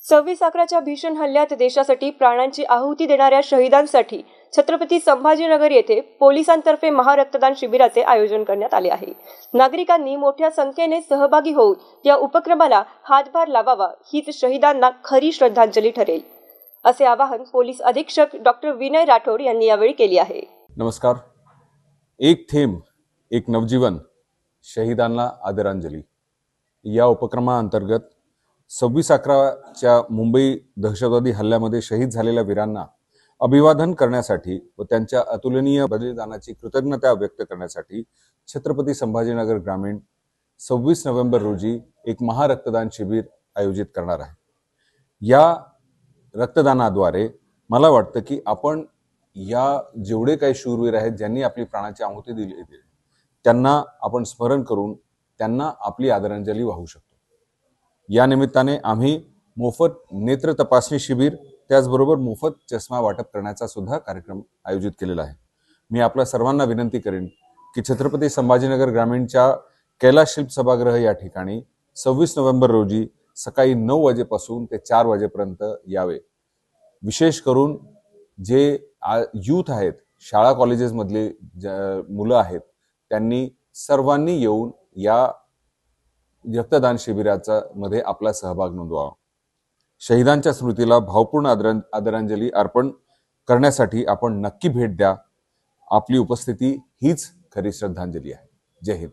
26/11च्या भीषण हल्ल्यात देशासाठी प्राणांची आहुती देणाऱ्या शहीदांसाठी छत्रपती संभाजीनगर येथे पोलिसांतर्फे महारक्तदान शिबिराचे आयोजन करण्यात आले आहे। नागरिकांनी मोठ्या संख्येने सहभागी होऊन या उपक्रमाला हातभार लावावा हीच शहीदांना खरी श्रद्धांजली ठरेल, असे आवाहन पोलीस अधीक्षक डॉक्टर विनय राठोड यांनी यावेळी केले आहे। नमस्कार। एक थेंब एक नवजीवन, शहीदांना आदरांजली या उपक्रमाअंतर्गत 26/11च्या मुंबई दहशतवादी हल्ल्यामध्ये शहीद झालेल्या वीरांना अभिवादन करण्यासाठी व त्यांच्या अतुलनीय बलिदानाची कृतज्ञता व्यक्त करण्यासाठी छत्रपती संभाजीनगर ग्रामीण 26 नोव्हेंबर रोजी एक महारक्तदान शिबिर आयोजित करणार आहे। या रक्तदानाद्वारे मला वाटतं की आपण या जेवढे काही शूरवीर आहेत ज्यांनी आपली प्राणाची आहुती दिली त्यांना आपण स्मरण करून त्यांना आपली आदरांजली वाहू शकतो। या निमित्ताने आम्ही मोफत नेत्र तपासणी शिबिर त्याचबरोबर मोफत चष्मा वाटप करण्याचा सुद्धा कार्यक्रम आयोजित केलेला आहे। मी आपल्या सर्वांना विनंती करेन की छत्रपती संभाजीनगर ग्रामीणच्या कैलास शिल्प सभागृह या ठिकाणी 26 नोव्हेंबर रोजी सकाळी 9 वाजेपासून ते 4 वाजेपर्यंत यावे। विशेष करून जे यूथ आहेत, शाळा कॉलेजेस मधले मुलं आहेत, त्यांनी सर्वांनी येऊन या रक्तदान शिबिराचा मध्ये आपला सहभाग नोंदवावा। शहीदांच्या स्मृतीला भावपूर्ण आदरांजली अर्पण करण्यासाठी आपण नक्की भेट द्या। आपली उपस्थिती हीच खरी श्रद्धांजली आहे। जय हिंद।